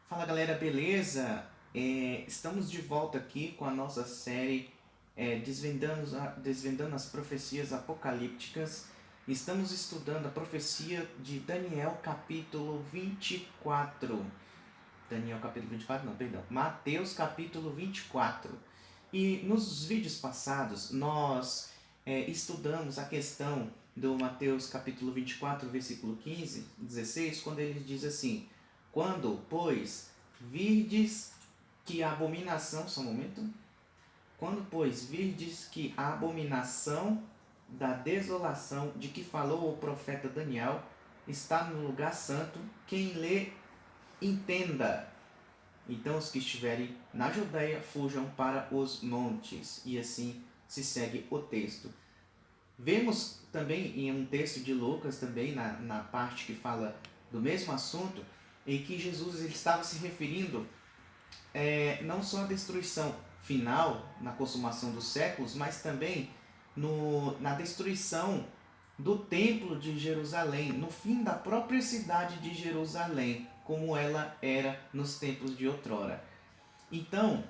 Fala galera, beleza? Estamos de volta aqui com a nossa série Desvendando as Profecias Apocalípticas. Estamos estudando a profecia de Daniel capítulo 24. Daniel capítulo 24, não, perdão. Mateus capítulo 24. E nos vídeos passados nós estudamos a questão do Mateus capítulo 24, versículo 15, 16, quando ele diz assim: quando, pois, virdes que a abominação. Só um momento. Quando, pois, virdes que a abominação da desolação de que falou o profeta Daniel está no lugar santo, quem lê, entenda. Então os que estiverem na Judéia fujam para os montes. E assim se segue o texto. Vemos também em um texto de Lucas, também na parte que fala do mesmo assunto, em que Jesus ele estava se referindo não só à destruição final, na consumação dos séculos, mas também na destruição do templo de Jerusalém, no fim da própria cidade de Jerusalém, como ela era nos tempos de outrora. Então,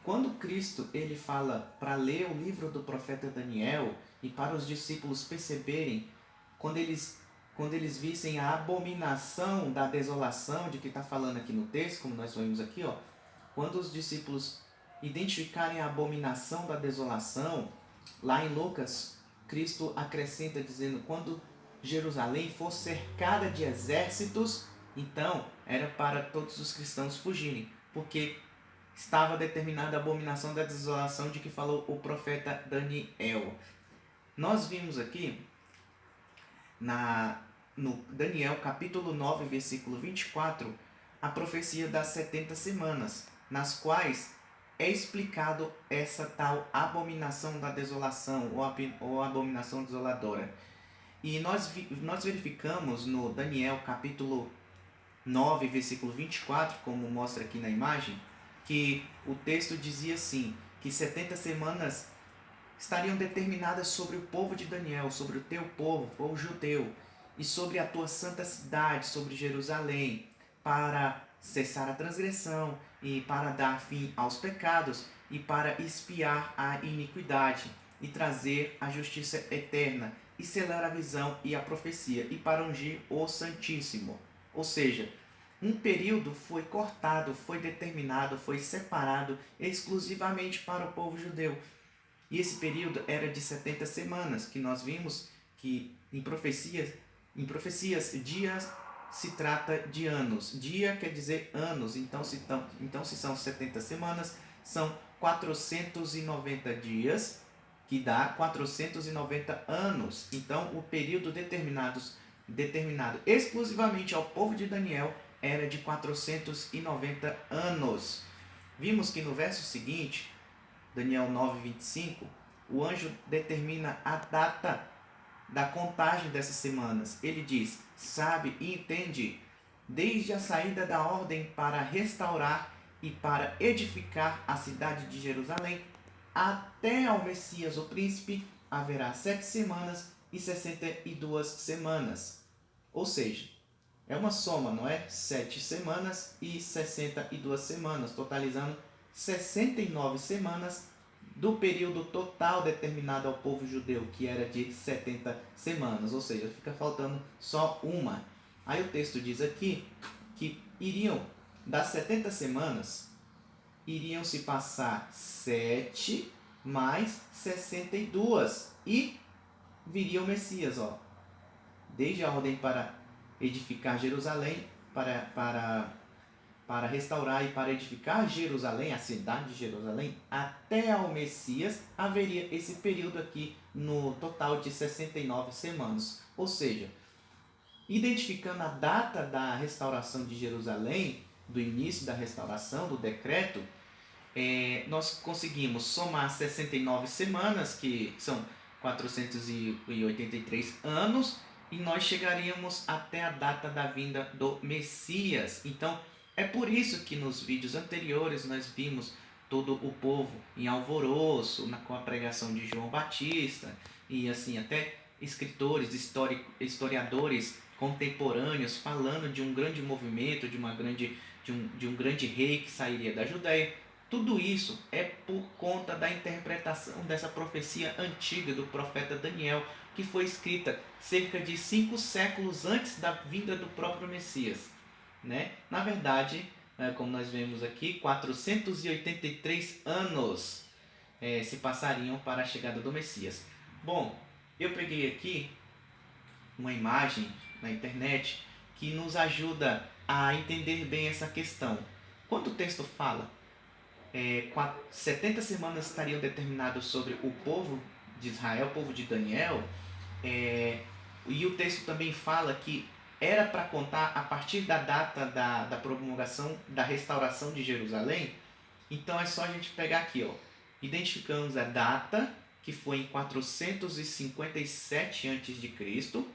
quando Cristo ele fala para ler o livro do profeta Daniel e para os discípulos perceberem, quando eles vissem a abominação da desolação de que está falando aqui no texto, como nós vemos aqui, quando os discípulos identificarem a abominação da desolação, lá em Lucas, Cristo acrescenta dizendo: quando Jerusalém for cercada de exércitos, então era para todos os cristãos fugirem, porque estava determinada a abominação da desolação de que falou o profeta Daniel. Nós vimos aqui no Daniel capítulo 9, versículo 24, a profecia das 70 semanas, nas quais é explicado essa tal abominação da desolação ou abominação desoladora. E nós verificamos no Daniel capítulo 9, versículo 24, como mostra aqui na imagem, que o texto dizia assim, que 70 semanas estariam determinadas sobre o povo de Daniel, sobre o teu povo, o povo judeu, e sobre a tua santa cidade, sobre Jerusalém, para cessar a transgressão e para dar fim aos pecados e para expiar a iniquidade e trazer a justiça eterna e selar a visão e a profecia e para ungir o Santíssimo. Ou seja, um período foi cortado, foi determinado, foi separado exclusivamente para o povo judeu. E esse período era de 70 semanas, que nós vimos que em profecias dias se trata de anos. Dia quer dizer anos, então se são 70 semanas, são 490 dias, que dá 490 anos. Então o período determinado exclusivamente ao povo de Daniel era de 490 anos. Vimos que no verso seguinte, Daniel 9:25, o anjo determina a data da contagem dessas semanas. Ele diz: sabe e entende, desde a saída da ordem para restaurar e para edificar a cidade de Jerusalém, até ao Messias, o príncipe, haverá 7 semanas e 62 semanas. Ou seja, é uma soma, não é? 7 semanas e 62 semanas, totalizando 69 semanas do período total determinado ao povo judeu, que era de 70 semanas, ou seja, fica faltando só uma. Aí o texto diz aqui que das 70 semanas, iriam se passar 7 mais 62 e viria o Messias, desde a ordem para edificar Jerusalém, para restaurar e para edificar Jerusalém, a cidade de Jerusalém, até ao Messias, haveria esse período aqui no total de 69 semanas. Ou seja, identificando a data da restauração de Jerusalém, do início da restauração, do decreto, nós conseguimos somar 69 semanas, que são 483 anos, e nós chegaríamos até a data da vinda do Messias. Então, é por isso que nos vídeos anteriores nós vimos todo o povo em alvoroço com a pregação de João Batista, e assim até escritores, historiadores contemporâneos falando de um grande movimento, de um grande rei que sairia da Judéia. Tudo isso é por conta da interpretação dessa profecia antiga do profeta Daniel, que foi escrita cerca de 5 séculos antes da vinda do próprio Messias, né? Na verdade, como nós vemos aqui, 483 anos se passariam para a chegada do Messias. Bom, eu peguei aqui uma imagem na internet que nos ajuda a entender bem essa questão. Quando o texto fala 70 semanas estariam determinadas sobre o povo de Israel, o povo de Daniel, e o texto também fala que era para contar a partir da data da promulgação, da restauração de Jerusalém. Então é só a gente pegar aqui, identificamos a data, que foi em 457 a.C.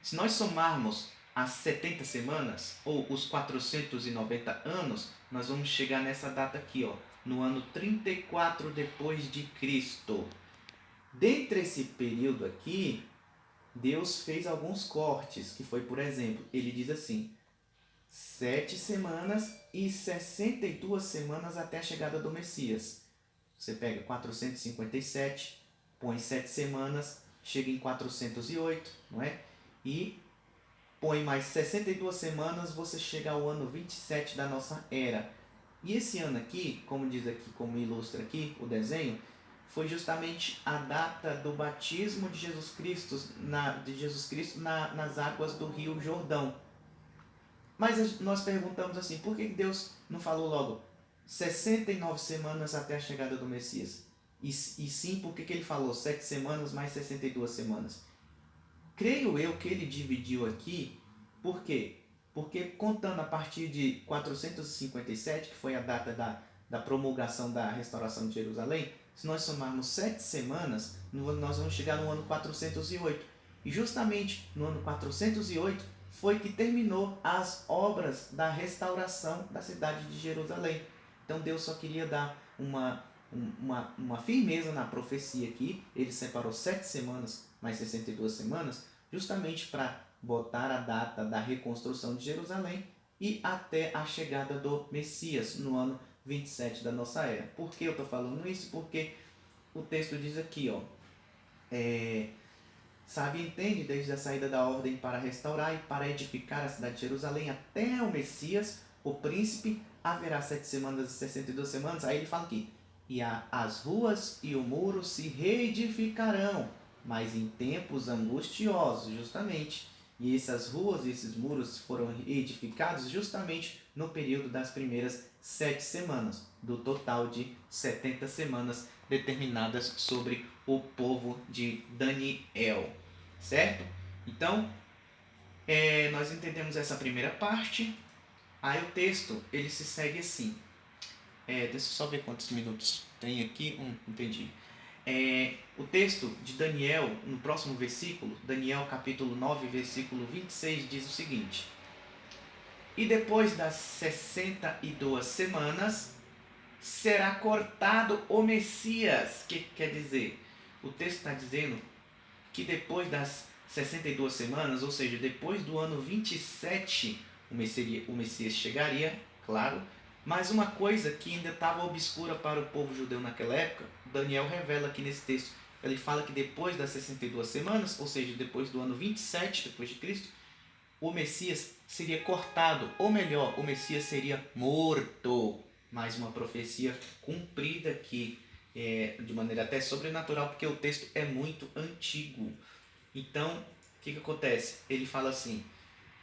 Se nós somarmos as 70 semanas, ou os 490 anos, nós vamos chegar nessa data aqui, no ano 34 depois de Cristo. Dentre esse período aqui, Deus fez alguns cortes, que foi, por exemplo, ele diz assim, 7 semanas e 62 semanas até a chegada do Messias. Você pega 457, põe 7 semanas, chega em 408, não é? E põe mais 62 semanas, você chega ao ano 27 da nossa era. E esse ano aqui, como diz aqui, como ilustra aqui o desenho, foi justamente a data do batismo de Jesus Cristo, nas águas do Rio Jordão. Mas nós perguntamos assim, por que Deus não falou logo 69 semanas até a chegada do Messias? E sim, por que ele falou 7 semanas mais 62 semanas? Creio eu que ele dividiu aqui, por quê? Porque contando a partir de 457, que foi a data da promulgação da restauração de Jerusalém, se nós somarmos 7 semanas, nós vamos chegar no ano 408. E justamente no ano 408 foi que terminou as obras da restauração da cidade de Jerusalém. Então Deus só queria dar uma firmeza na profecia aqui. Ele separou 7 semanas mais 62 semanas, justamente para botar a data da reconstrução de Jerusalém e até a chegada do Messias no ano 27 da nossa era. Por que eu estou falando isso? Porque o texto diz aqui, sabe, entende, desde a saída da ordem para restaurar e para edificar a cidade de Jerusalém até o Messias, o príncipe, haverá 7 semanas e 62 semanas. Aí ele fala aqui, e as ruas e o muro se reedificarão, mas em tempos angustiosos, justamente. E essas ruas e esses muros foram edificados justamente no período das primeiras 7 semanas, do total de 70 semanas determinadas sobre o povo de Daniel, certo? Então, nós entendemos essa primeira parte. Aí o texto, ele se segue assim. Deixa eu só ver quantos minutos tem aqui. Entendi. O texto de Daniel, no próximo versículo, Daniel capítulo 9, versículo 26, diz o seguinte: e depois das 62 semanas, será cortado o Messias. O que quer dizer? O texto está dizendo que depois das 62 semanas, ou seja, depois do ano 27, o Messias chegaria, claro. Mas uma coisa que ainda estava obscura para o povo judeu naquela época, Daniel revela aqui nesse texto. Ele fala que depois das 62 semanas, ou seja, depois do ano 27 depois de Cristo, o Messias seria cortado, ou melhor, o Messias seria morto. Mais uma profecia cumprida aqui, de maneira até sobrenatural, porque o texto é muito antigo. Então, o que acontece? Ele fala assim,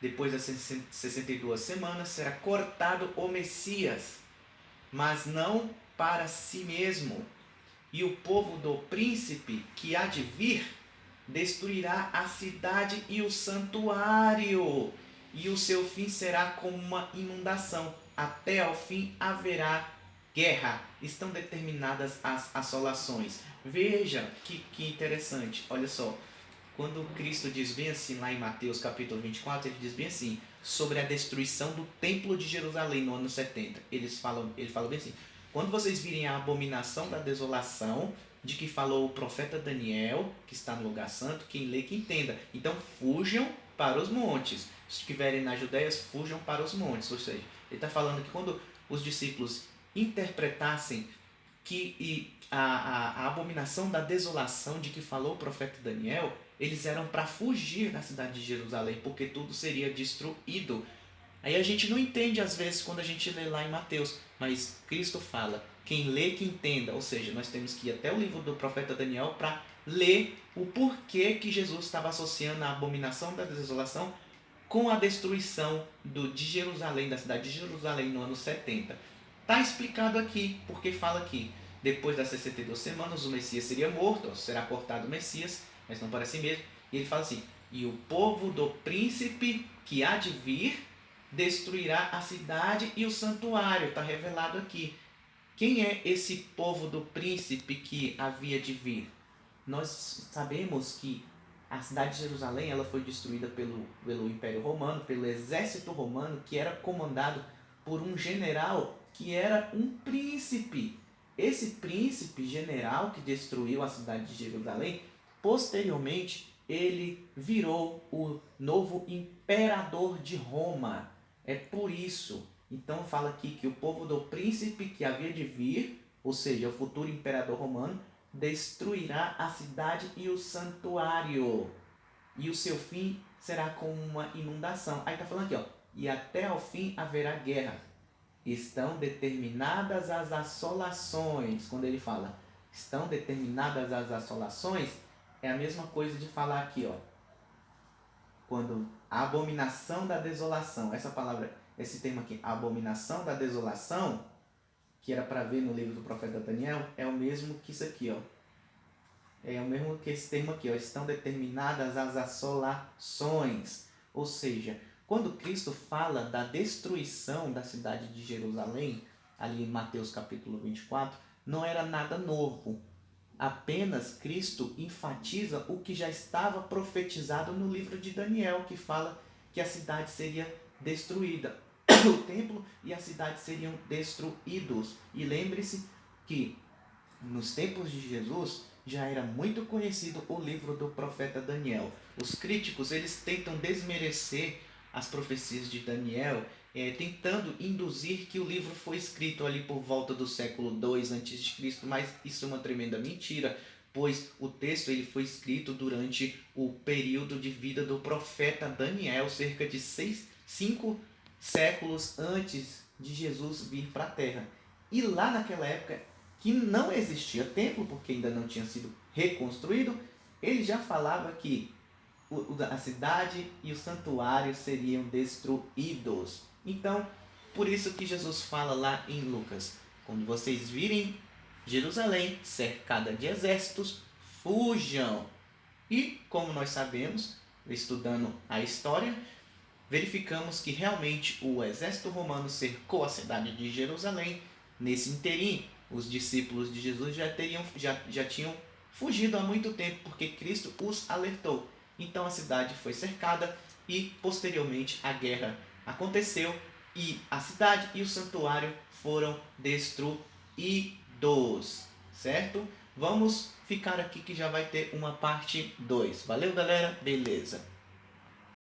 depois das 62 semanas será cortado o Messias, mas não para si mesmo. E o povo do príncipe que há de vir destruirá a cidade e o santuário, e o seu fim será como uma inundação. Até ao fim haverá guerra. Estão determinadas as assolações. Veja que interessante, olha só. Quando Cristo diz bem assim, lá em Mateus capítulo 24, ele diz bem assim, sobre a destruição do templo de Jerusalém no ano 70. Ele fala bem assim, quando vocês virem a abominação da desolação, de que falou o profeta Daniel, que está no lugar santo, quem lê que entenda. Então fujam para os montes. Se estiverem na Judéia, fujam para os montes. Ou seja, ele está falando que quando os discípulos interpretassem que a abominação da desolação de que falou o profeta Daniel, eles eram para fugir da cidade de Jerusalém, porque tudo seria destruído. Aí a gente não entende às vezes quando a gente lê lá em Mateus, mas Cristo fala, quem lê que entenda, ou seja, nós temos que ir até o livro do profeta Daniel para ler o porquê que Jesus estava associando a abominação da desolação com a destruição de Jerusalém, da cidade de Jerusalém no ano 70. Está explicado aqui, porque fala aqui, depois das 62 semanas o Messias seria morto, será cortado o Messias, mas não parece mesmo, e ele fala assim, e o povo do príncipe que há de vir destruirá a cidade e o santuário. Está revelado aqui. Quem é esse povo do príncipe que havia de vir? Nós sabemos que a cidade de Jerusalém ela foi destruída pelo Império Romano, pelo exército romano, que era comandado por um general que era um príncipe. Esse príncipe general que destruiu a cidade de Jerusalém, posteriormente ele virou o novo imperador de Roma. É por isso, então fala aqui que o povo do príncipe que havia de vir, ou seja, o futuro imperador romano, destruirá a cidade e o santuário. E o seu fim será como uma inundação. Aí está falando aqui, ó, e até ao fim haverá guerra. Estão determinadas as assolações. Quando ele fala, estão determinadas as assolações, é a mesma coisa de falar aqui, ó, quando a abominação da desolação, essa palavra, esse termo aqui, abominação da desolação, que era para ver no livro do profeta Daniel, é o mesmo que isso aqui, ó. É o mesmo que esse termo aqui, ó, estão determinadas as assolações. Ou seja, quando Cristo fala da destruição da cidade de Jerusalém, ali em Mateus capítulo 24, não era nada novo. Apenas Cristo enfatiza o que já estava profetizado no livro de Daniel, que fala que a cidade seria destruída. O templo e a cidade seriam destruídos. E lembre-se que nos tempos de Jesus já era muito conhecido o livro do profeta Daniel. Os críticos eles tentam desmerecer as profecias de Daniel, tentando induzir que o livro foi escrito ali por volta do século II a.C., mas isso é uma tremenda mentira, pois o texto ele foi escrito durante o período de vida do profeta Daniel, cerca de 5 séculos antes de Jesus vir para a Terra. E lá naquela época, que não existia templo, porque ainda não tinha sido reconstruído, ele já falava que a cidade e o santuário seriam destruídos. Então, por isso que Jesus fala lá em Lucas, quando vocês virem Jerusalém cercada de exércitos, fujam. E, como nós sabemos, estudando a história, verificamos que realmente o exército romano cercou a cidade de Jerusalém. Nesse interim, os discípulos de Jesus já tinham fugido há muito tempo, porque Cristo os alertou. Então a cidade foi cercada e posteriormente a guerra aconteceu e a cidade e o santuário foram destruídos, certo? Vamos ficar aqui que já vai ter uma parte 2. Valeu, galera? Beleza.